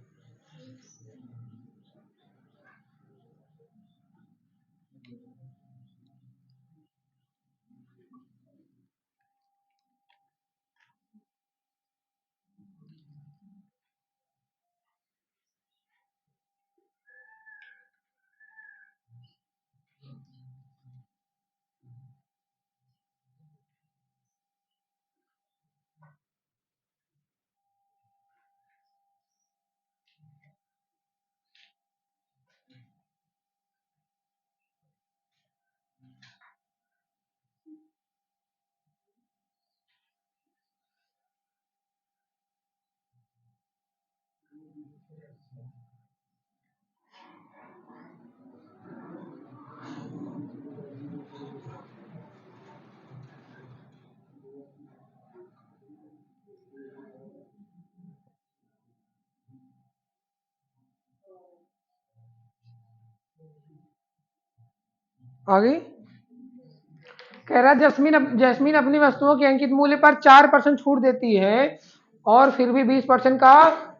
आगे कह रहा है जैस्मीन अपनी वस्तुओं के अंकित मूल्य पर 4% छूट देती है और फिर भी 20% का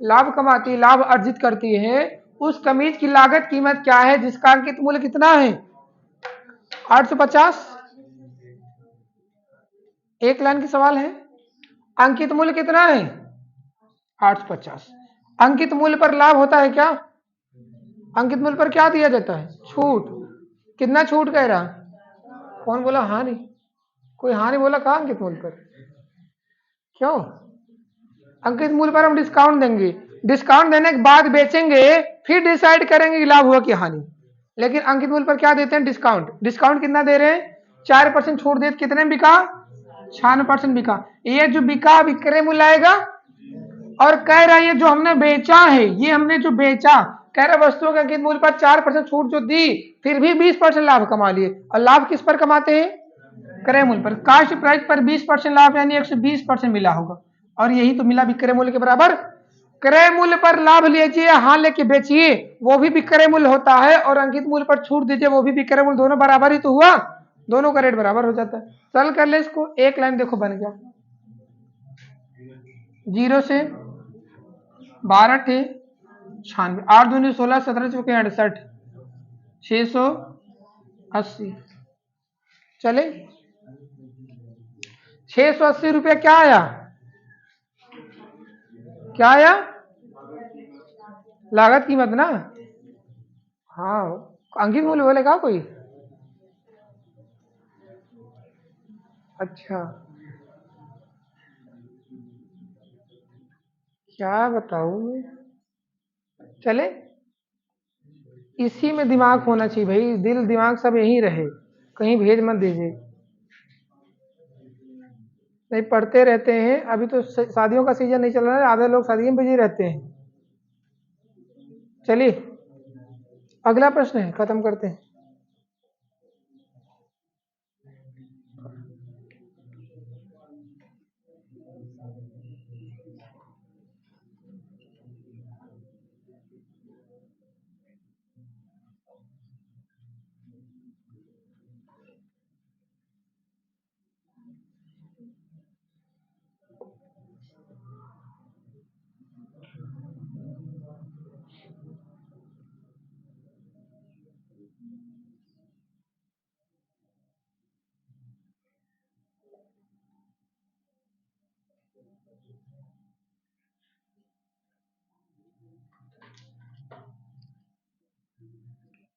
लाभ अर्जित करती है। उस कमीज की लागत कीमत क्या है जिसका अंकित मूल्य कितना है? 850। एक लाइन की सवाल है। अंकित मूल्य कितना है? 850। अंकित मूल्य पर लाभ होता है क्या? अंकित मूल्य पर क्या दिया जाता है? छूट। कितना छूट कह रहा? कौन बोला हानि? कोई हानि बोला कहा अंकित मूल्य पर? क्यों? अंकित मूल्य पर हम डिस्काउंट देंगे, डिस्काउंट देने के बाद बेचेंगे, फिर डिसाइड करेंगे कि लाभ हुआ कि हानि। लेकिन अंकित मूल्य पर क्या देते हैं? डिस्काउंट। डिस्काउंट कितना दे रहे हैं? 4% छूट दे। कितने में बिका? 96% बिका। ये जो बिका विक्रय मूल्य आएगा। और कह रहा है ये जो हमने बेचा है, ये हमने जो बेचा, कह रहा वस्तुओं के अंकित मूल्य पर 4% छूट जो दी, फिर भी 20% लाभ कमा लिए। और लाभ किस पर कमाते हैं? क्रय मूल्य पर। कास्ट प्राइस पर 20% लाभ यानी 120% मिला होगा, और यही तो मिला विक्रय मूल्य के बराबर। क्रय मूल्य पर लाभ लीजिए, हाँ लेके बेचिए, वो भी विक्रय मूल्य होता है, और अंकित मूल्य पर छूट दीजिए, वो भी विक्रय मूल्य। दोनों बराबर ही तो हुआ, दोनों का रेट बराबर हो जाता है। चल कर ले इसको। एक लाइन देखो बन गया। 0 से 12 थे 96, 8 दूनी 16, 17 चौके 68, 680। चले 680 रुपया क्या आया? क्या आया? लागत कीमत ना। हाँ, अंकित मूल्य बोलेगा कोई? अच्छा, क्या बताऊं मैं? चले, इसी में दिमाग होना चाहिए भाई, दिल दिमाग सब यहीं रहे, कहीं भेज मत दीजिए। नहीं, पढ़ते रहते हैं। अभी तो शादियों का सीजन नहीं चल रहा है, आधे लोग शादी में बिजी रहते हैं। चलिए अगला प्रश्न है, खत्म करते हैं।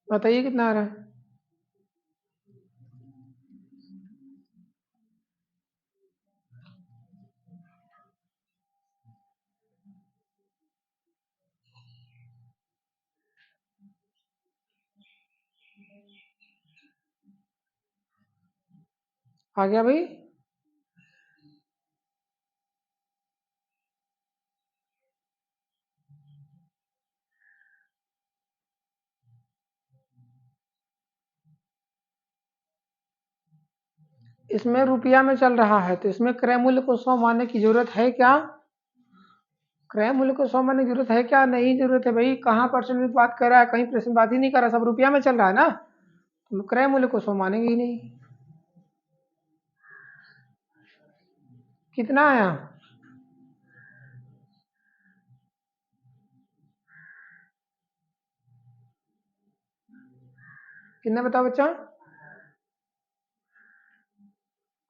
बताइए कितना आ रहा है? आ गया भाई? इसमें रुपया में चल रहा है, तो इसमें क्रय मूल्य को 100 मानने की जरूरत है क्या? क्रय मूल्य को 100 मानने की जरूरत है क्या? नहीं जरूरत है भाई। कहाँ परसेंटेज बात कर रहा है? कहीं परसेंट बात ही नहीं कर रहा, सब रुपया में चल रहा है ना, तो क्रय मूल्य को 100 मानेंगे ही नहीं। कितना आया? कितने बताओ बच्चा?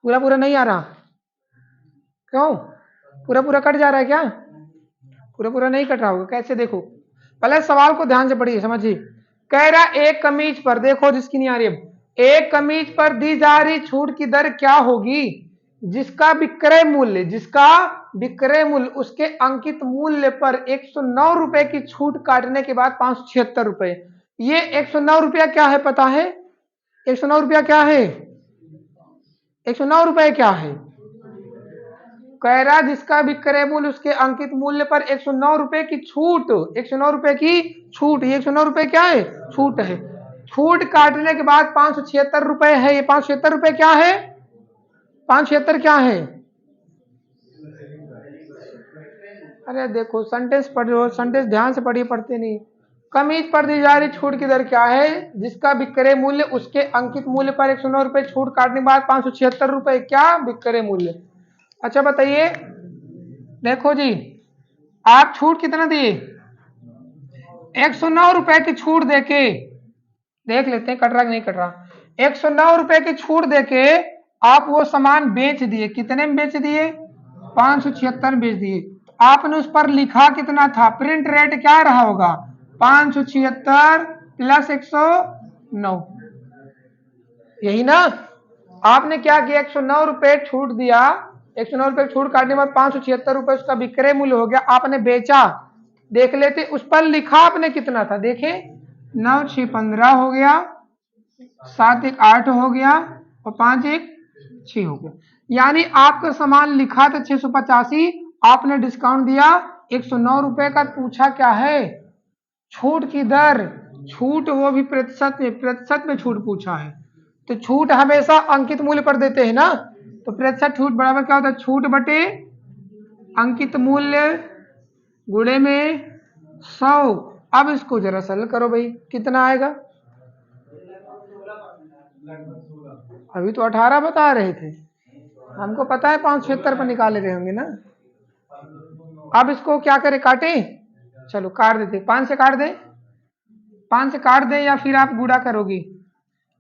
पूरा पूरा नहीं आ रहा, क्यों? पूरा पूरा कट जा रहा है क्या? पूरा पूरा नहीं कट रहा होगा, कैसे? देखो पहले सवाल को ध्यान से पढ़िए, समझिए। कह रहा एक कमीज पर, देखो जिसकी नहीं आ रही, अब एक कमीज पर दी जा रही छूट की दर क्या होगी जिसका विक्रय मूल्य, जिसका विक्रय मूल्य उसके अंकित मूल्य पर 109 रुपए की छूट काटने के बाद 576 रुपए। ये 109 रुपया क्या है पता है? 109 रुपया क्या है? 109 रुपए क्या है? कह रहा जिसका विक्रय मूल्य उसके अंकित मूल्य पर 109 रुपए की छूट, 109 रुपए की छूट, ये 109 रुपए क्या है? छूट है। छूट काटने के बाद 576 रुपए है। ये 576 रुपए क्या है? 576 क्या है? अरे देखो सेंटेंस पढ़ो, सेंटेंस ध्यान से पढ़िए, पढ़ते नहीं। कमीज पर दी जा रही छूट की दर क्या है जिसका विक्रय मूल्य उसके अंकित मूल्य पर 109 रुपए छूट काटने के बाद 576 रुपए क्या विक्रय मूल्य। अच्छा बताइए, देखो जी, आप छूट कितना दिए? 109 रुपए की छूट देके, देख लेते हैं कट रहा कि नहीं कट रहा। 109 रुपए की छूट देके आप वो सामान बेच दिए, कितने में बेच दिए? 576 बेच दिए। आपने उस पर लिखा कितना था? प्रिंट रेट क्या रहा होगा? 576 प्लस 109, यही ना? आपने क्या किया? 109 रुपए छूट दिया, 109 रुपए छूट काटने के बाद 576 रुपए उसका विक्रय मूल्य हो गया, आपने बेचा। देख लेते उस पर लिखा आपने कितना था, देखे 9 6 15 हो गया, 7 1 8 हो गया और 5 1 6 हो गया। यानी आपका सामान लिखा था 685, आपने डिस्काउंट दिया 109 रुपए का। पूछा क्या है? छूट की दर, छूट वो भी प्रतिशत में छूट पूछा है। तो छूट हमेशा अंकित मूल्य पर देते हैं ना, तो प्रतिशत छूट बराबर क्या होता है? छूट बटे अंकित मूल्य गुणे में 100। अब इसको जरा सरल करो भाई, कितना आएगा? अभी तो 18 बता रहे थे, हमको पता है 576 पर निकाले रहे होंगे ना। अब इसको क्या करें, काटे? चलो काट देते, 5 से काट दें, 5 से काट दें या फिर आप गुणा करोगी?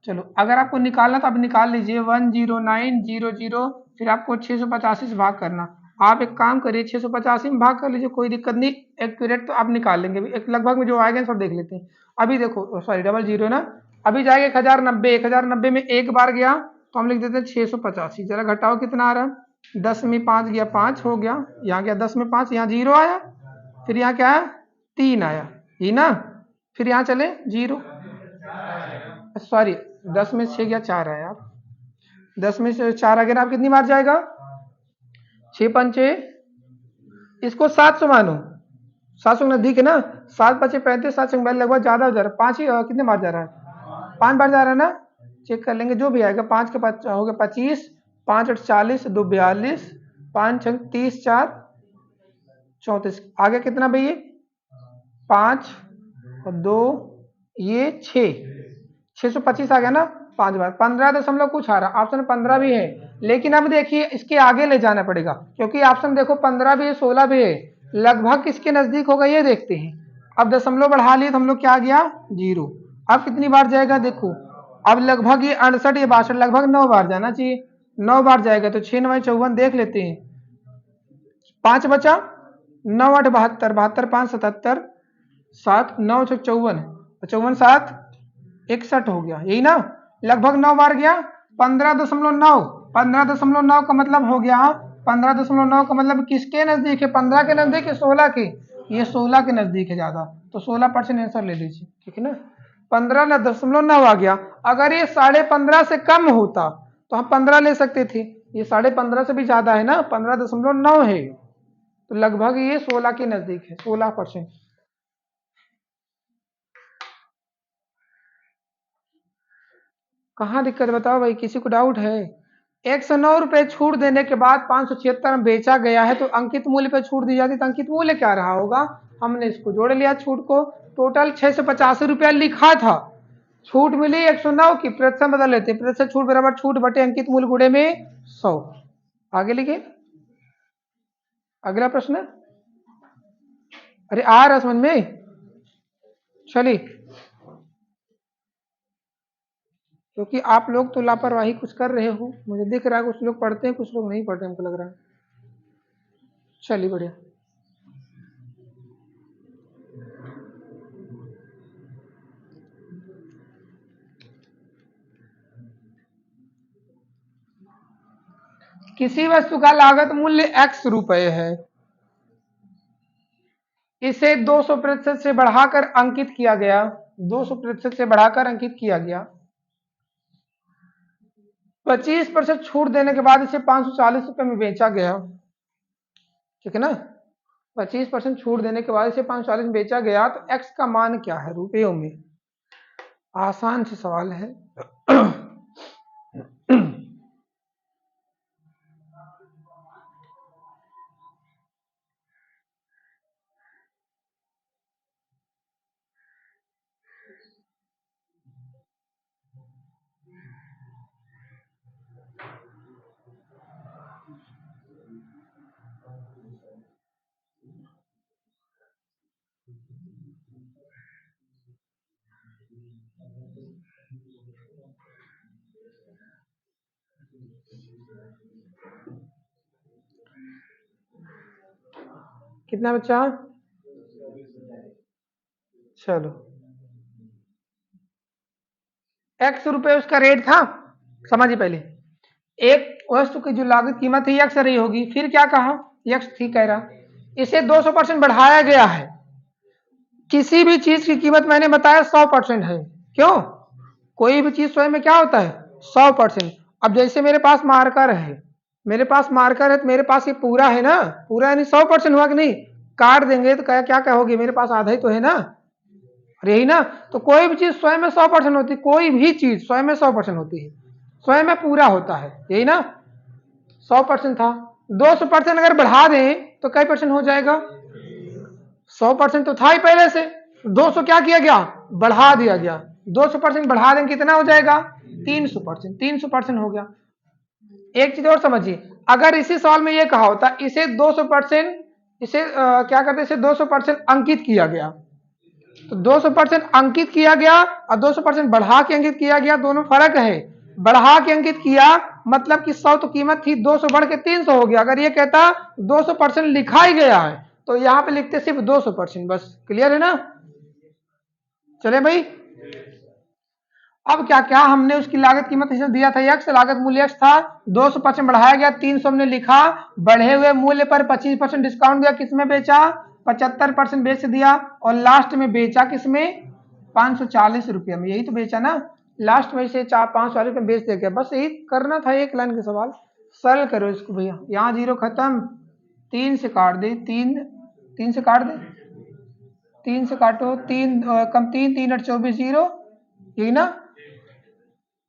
चलो अगर आपको निकालना तो आप निकाल लीजिए, 10900, फिर आपको 685 से भाग करना। आप एक काम करिए, 685 में भाग कर लीजिए, कोई दिक्कत नहीं, एक्यूरेट तो आप निकाल लेंगे। एक लगभग में जो आएगा सब देख लेते हैं। अभी देखो, सॉरी डबल जीरो ना, अभी जाएगा 1090, 1090 में एक बार गया तो हम लिख देते हैं 685। जरा घटाओ कितना आ रहा है? 10 में 5 गया, 5 हो गया, यहाँ गया 10 में 5, यहाँ 0 आया, फिर यहाँ क्या है? 3 आया, ये ना, फिर यहाँ चले 0, सॉरी 10 में 6 गया, 4 आया। आप 10 में से 4 आ गया, आप कितनी बार जाएगा? 6 पंचे, इसको 700 मानो, 700 नजदीक है ना, 7 पचे 35, 7 लगभग ज्यादा हो जा रहा है। 5 ही कितने बार जा रहा है? 5 बार जा रहा है ना, चेक कर लेंगे जो भी आएगा। 5 के 5 हो गया 25, 5 8 40, 2 42, 5 6 30, 4 34, आगे कितना भैया? 5 और 2 ये 625 आ गया ना, 5 बार। 15 कुछ आ रहा, ऑप्शन 15 भी है, लेकिन अब देखिए इसके आगे ले जाना पड़ेगा, क्योंकि ऑप्शन देखो 15 भी है, 16 भी है, लगभग किसके नजदीक होगा ये देखते हैं। अब दशमलव बढ़ा लिए तो हम लोग क्या आ गया? 0। अब कितनी बार जाएगा देखो, अब लगभग ये 68 या 62, लगभग 9 बार जाना चाहिए, 9 बार जाएगा तो 6 9 54 देख लेते हैं। 5 बचा, 9 8 72, 72 5 77, 7 9 6 54, 54 7 61 हो गया, यही ना, लगभग 9 बार गया। 15.9, 15.9 का मतलब हो गया, 15.9 का मतलब किसके नजदीक है? 15 के नजदीक है, 16 के? ये 16 के नजदीक है ज्यादा, तो 16% आंसर ले लीजिए, ठीक है ना। 15.9 आ गया। अगर ये 15.5 से कम होता तो हम 15 ले सकते थे, ये 15.5 से भी ज्यादा है ना, 15.9 है, तो लगभग ये 16 के नजदीक है, 16%। कहाँ दिक्कत बताओ भाई, किसी को डाउट है? 109 रुपए छूट देने के बाद 576 में बेचा गया है, तो अंकित मूल्य पे छूट दी जाती तो अंकित मूल्य क्या रहा होगा? हमने इसको जोड़ लिया छूट को, टोटल 685 रुपया लिखा था, छूट मिली 109 की, प्रतिशत बदल लेते, प्रतिशत छूट बराबर छूट बटे अंकित मूल्य गुणे में 100। आगे लिखे, अगला प्रश्न। अरे आ रहा समझ में? चलिए क्योंकि आप लोग तो लापरवाही कुछ कर रहे हो, मुझे दिख रहा है। कुछ लोग पढ़ते हैं, कुछ लोग नहीं पढ़ते, हमको लग रहा है। चलिए बढ़िया। किसी वस्तु का लागत मूल्य x रुपए है, इसे 200% से बढ़ाकर अंकित किया गया, 200% से बढ़ाकर अंकित किया गया। 25% छूट देने के बाद इसे 540 रुपए में बेचा गया, ठीक है ना। 25% छूट देने के बाद इसे 540 में बेचा गया, तो x का मान क्या है रुपयों में? आसान से सवाल है। कितना बच्चा? चलो, x रुपए उसका रेट था, समझिए। पहले एक वस्तु की जो लागत कीमत है x रही होगी, फिर क्या कहा, x थी कह रहा, इसे 200% बढ़ाया गया है। किसी भी चीज की कीमत मैंने बताया 100% है, क्यों? कोई भी चीज स्वयं में क्या होता है, 100%। अब जैसे मेरे पास मार्कर है, मेरे पास मार्कर है, तो मेरे पास ये पूरा है ना, पूरा यानी 100% हुआ कि नहीं? काट देंगे तो क्या कहोगे, मेरे पास आधा ही तो है ना, यही ना। तो कोई भी चीज स्वयं में 100% होती है, कोई भी चीज स्वयं में 100% होती है, स्वयं में पूरा होता है, यही ना। 100% था, 200% अगर बढ़ा दें तो कई परसेंट हो जाएगा? 100% तो था ही पहले से, 200 क्या किया गया, बढ़ा दिया गया। 200% बढ़ा दें कितना हो जाएगा, 300%, 300% हो गया। एक चीज और समझिए, अगर इसी सवाल में ये कहा होता इसे 200%, इसे क्या करते, इसे 200% अंकित किया गया, तो 200% अंकित किया गया और 200% बढ़ा के अंकित किया गया, दोनों फर्क है। बढ़ा के अंकित किया मतलब कि 100 तो कीमत थी, 200 बढ़ के 300 हो गया। अगर ये कहता 200% लिखा ही गया है, तो यहां पे लिखते सिर्फ 200%, बस। क्लियर है ना? चले भाई, अब क्या क्या हमने उसकी लागत कीमत दिया था x, लागत मूल्य x था, 200% बढ़ाया गया, 300 हमने लिखा, बढ़े हुए मूल्य पर 25% डिस्काउंट दिया, किसमें बेचा, 75% बेच दिया, और लास्ट में बेचा किसमें, 540 रुपये में। यही तो बेचा ना, लास्ट में इसे 540 रुपये बेच दिया। बस यही करना था, एक लाइन का सवाल। सरल करो इसको भैया, यहाँ 0 खत्म, 3 से काट दे, 3 से काट दे, 3 से काटो, 3 कम 3, 3 8 24 0, यही ना।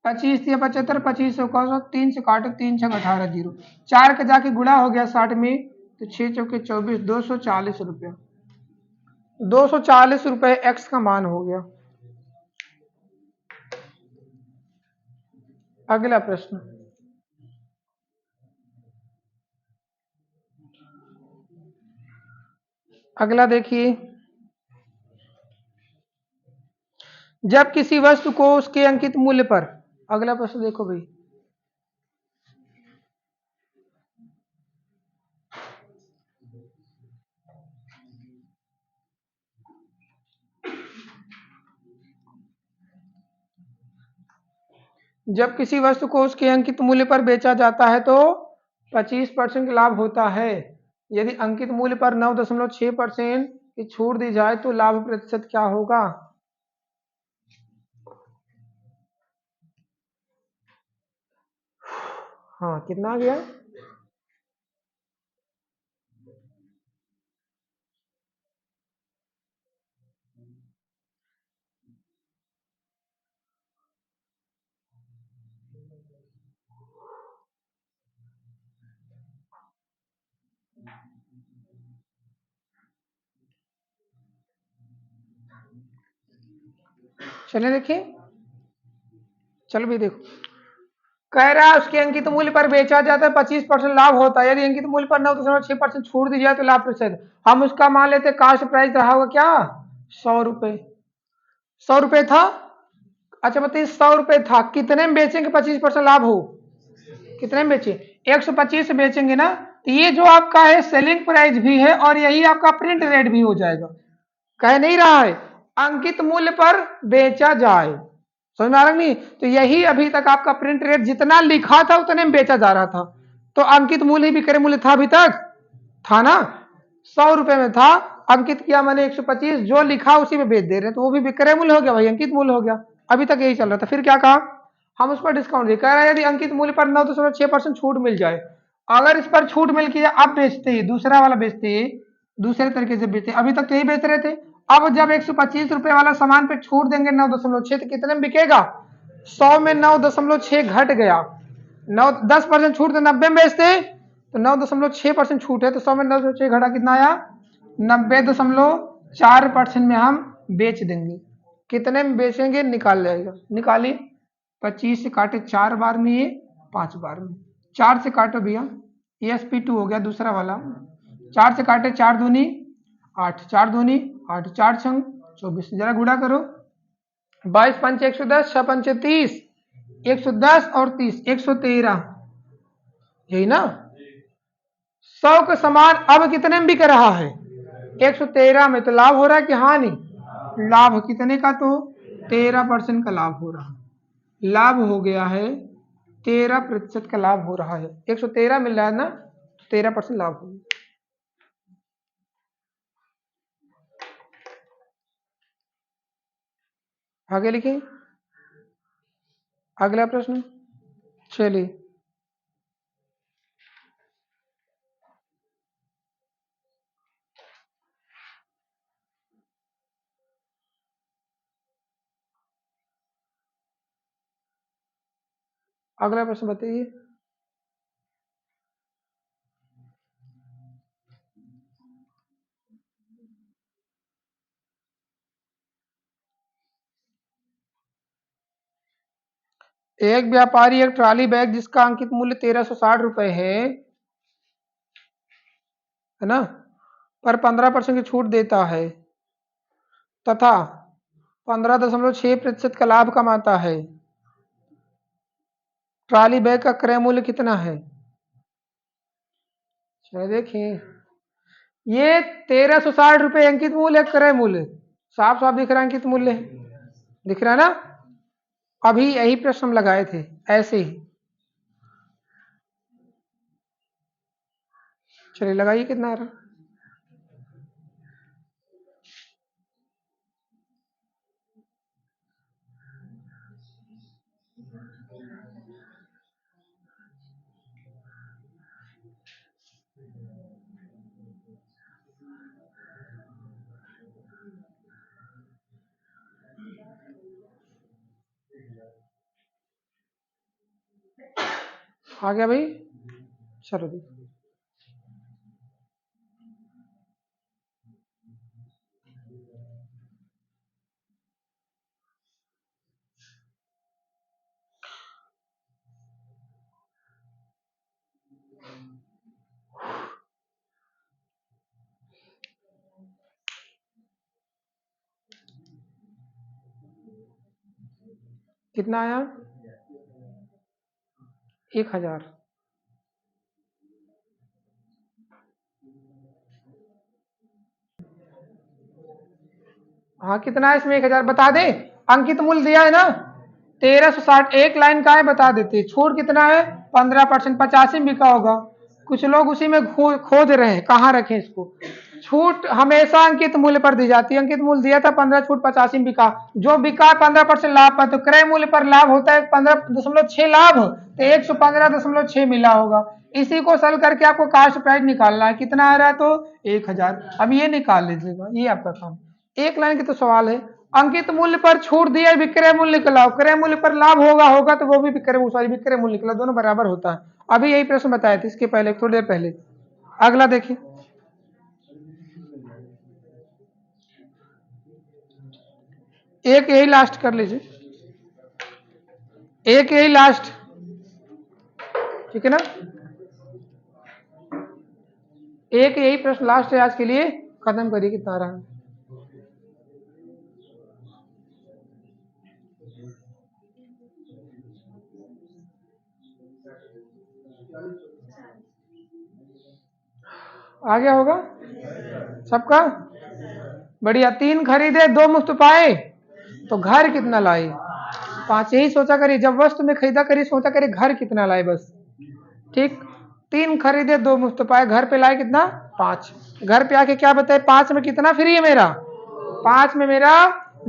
25 या 75, 25 को 3 से काटो, 3 6 18 0, 4 का जाके गुणा हो गया 60 में, तो 6 चौके 24, 240 रुपये, 240 रुपये एक्स का मान हो गया। अगला प्रश्न, अगला देखिए, जब किसी वस्तु को उसके अंकित मूल्य पर, अगला प्रश्न देखो भाई, जब किसी वस्तु को उसके अंकित मूल्य पर बेचा जाता है तो 25% लाभ होता है। यदि अंकित मूल्य पर 9.6% की छूट दी जाए तो लाभ प्रतिशत क्या होगा? हाँ, कितना आ गया? चले देखिए, चलो भी देखो, कह रहा है उसके अंकित मूल्य पर बेचा जाता है 25% लाभ होता है। यदि अंकित मूल्य पर 9.6% छूट दी जाए तो लाभ प्रतिशत, हम उसका मान लेते कास्ट प्राइस रहा होगा क्या, 100 रुपए, 100 रुपए था, अच्छा बताइए 100 रुपए था, कितने में बेचेंगे 25% लाभ हो? कितने में बेचे? 125 से बेचेंगे ना, तो ये जो आपका है सेलिंग प्राइस भी है और यही आपका प्रिंट रेट भी हो जाएगा। कह नहीं रहा है अंकित मूल्य पर बेचा जाए, समझ में आ रहा नहीं? तो यही अभी तक आपका प्रिंट रेट जितना लिखा था उतने में बेचा जा रहा था, तो अंकित मूल्य ही विक्रय मूल्य था, अभी तक था ना, 100 रुपए में था, अंकित किया मैंने 125, जो लिखा उसी में बेच दे रहे हैं, तो वो भी विक्रय मूल्य हो गया भाई, अंकित मूल्य हो गया। अभी तक यही चल रहा था। फिर क्या कहा हम उस पर डिस्काउंट दे, कह रहा है यदि अंकित मूल्य पर 9.6% छूट मिल जाए, अगर इस पर छूट मिल के अब बेचते ही दूसरा वाला बेचते ही दूसरे तरीके से बेचते, अभी तक तो यही बेच रहे थे, अब जब 125 रुपए वाला सामान पे छूट देंगे 9.6, तो कितने में बिकेगा? 100 में 9.6 घट गया, 10% छूट तो 90 में बेचते हैं, तो 9.6% छूट है, तो 100 में 9.6 घटा कितना आया? 90.4% में हम बेच देंगे। कितने में बेचेंगे निकाल जाएगा, निकालिए। 25 से काटे 4 बार में, ये 5 बार में, 4 से काटो भैया, ESP2 हो गया दूसरा वाला, 4 से काटे 4 दूनी 8, 4 दूनी 8, 4 छंग 24, जरा गुणा करो, 22 पंच 110, 6 पंच 30, 110 और 30 113, यही ना। 100 का सामान अब कितने में बिक रहा है? 113 में, तो लाभ हो रहा है कि हानि? लाभ कितने का? तो 13% का लाभ हो रहा है, लाभ हो गया है 13% का लाभ हो रहा है, 113 मिल रहा है ना, 13% लाभ हो गया। आगे लिखिए अगला प्रश्न। चलिए अगला प्रश्न बताइए। एक व्यापारी एक ट्रॉली बैग जिसका अंकित मूल्य 1360 रुपए है ना, पर 15% की छूट देता है तथा 15.6% का लाभ कमाता है, ट्रॉली बैग का क्रय मूल्य कितना है? चलो देखिए, ये 1360 रुपए अंकित मूल्य है, क्रय मूल्य साफ साफ दिख रहा है, अंकित मूल्य है, दिख रहा है ना। अभी यही प्रश्न हम लगाए थे ऐसे ही। चलिए लगाइए कितना आ रहा। आ गया भाई, चलो दी। कितना आया? 1000। हाँ कितना है इसमें? 1000 बता दे, अंकित मूल्य दिया है ना 1360, एक लाइन का है बता देते, छूट कितना है? 15%, 85 में बिका होगा, कुछ लोग उसी में खोज रहे हैं कहाँ रखें इसको। छूट हमेशा अंकित मूल्य पर दी जाती है, अंकित मूल्य दिया था 15, छूट 85 में बिका, जो बिका 15% लाभ पर, तो क्रय मूल्य पर लाभ होता है 15.6 लाभ, तो 115.6 मिला होगा। इसी को सरल करके आपको कास्ट प्राइस निकालना है, कितना आ रहा है? तो 1000। अब ये निकाल लीजिएगा, ये आपका काम, एक लाइन की तो सवाल है। अंकित मूल्य पर छूट दिया, विक्रय मूल्य निकला, क्रय मूल्य पर लाभ होगा तो वो भी विक्रय मूल्य निकला, दोनों बराबर होता है। अभी यही प्रश्न बताए थे इसके पहले, थोड़ी देर पहले। अगला देखिए, एक यही लास्ट कर लीजिए, एक यही लास्ट, ठीक है ना, एक यही प्रश्न लास्ट है आज के लिए, खत्म करिए कितना रहा। आ गया होगा सबका? बढ़िया। 3 खरीदे 2 मुफ्त पाए, तो घर कितना लाए? 5। यही सोचा करिए, जब वस्तु में खरीदा करिए सोचा करिए घर कितना लाए बस। ठीक, 3 खरीदे 2 मुफ्त पाए, घर पे लाए कितना? 5। घर पे आके क्या बताए? 5 में कितना फ्री है मेरा? 5 में मेरा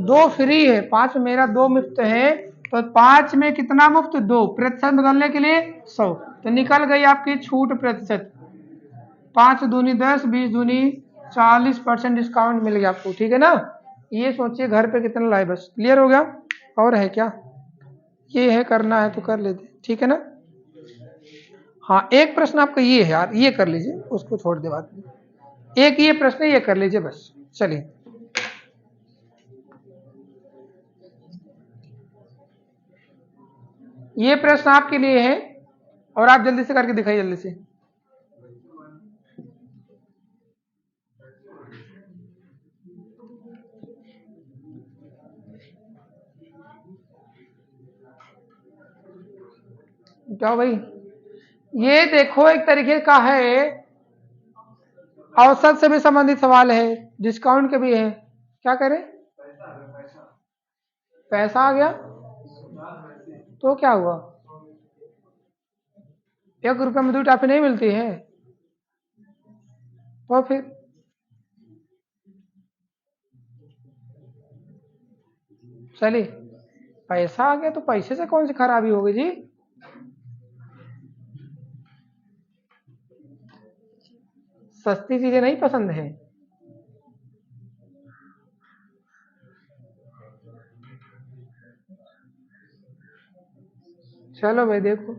2 फ्री है, 5 में मेरा 2 मुफ्त है, तो 5 में कितना मुफ्त? 2। प्रतिशत बदलने के लिए 100, तो निकल गई आपकी छूट प्रतिशत। 5 दूनी 10, 20 दूनी 40% डिस्काउंट मिल गया आपको। ठीक है ना? ये सोचिए घर पे कितना लाए, बस। क्लियर हो गया? और है क्या? ये है, करना है तो कर लेते। ठीक है ना? हाँ, एक प्रश्न आपका ये है यार, ये कर लीजिए, उसको छोड़ दे बात में। एक ये प्रश्न ये कर लीजिए बस। चलिए, ये प्रश्न आपके लिए है और आप जल्दी से करके दिखाइए, जल्दी से। क्या भाई? ये देखो, एक तरीके का है, औसत से भी संबंधित सवाल है, डिस्काउंट के भी है। क्या करें? पैसा आ गया तो क्या हुआ? 1 रुपये में 2 टॉफी नहीं मिलती है, तो फिर चलिए, पैसा आ गया तो पैसे से कौन सी खराबी होगी जी? सस्ती चीजें नहीं पसंद है। चलो भाई देखो,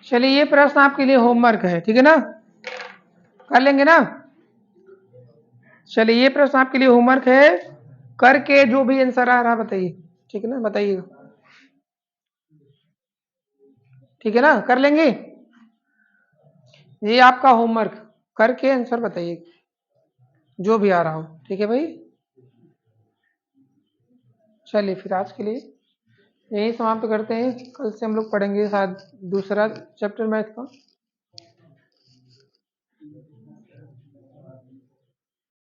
चलिए ये प्रश्न आपके लिए होमवर्क है, ठीक है ना? कर लेंगे ना? चलिए ये प्रश्न आपके लिए होमवर्क है, करके जो भी आंसर आ रहा बताइए। ठीक है ना? बताइएगा। ठीक है ना? कर लेंगे? ये आपका होमवर्क, करके आंसर बताइए जो भी आ रहा हो। ठीक है भाई? चलिए फिर आज के लिए यही समाप्त करते हैं। कल से हम लोग पढ़ेंगे शायद दूसरा चैप्टर मैथ का।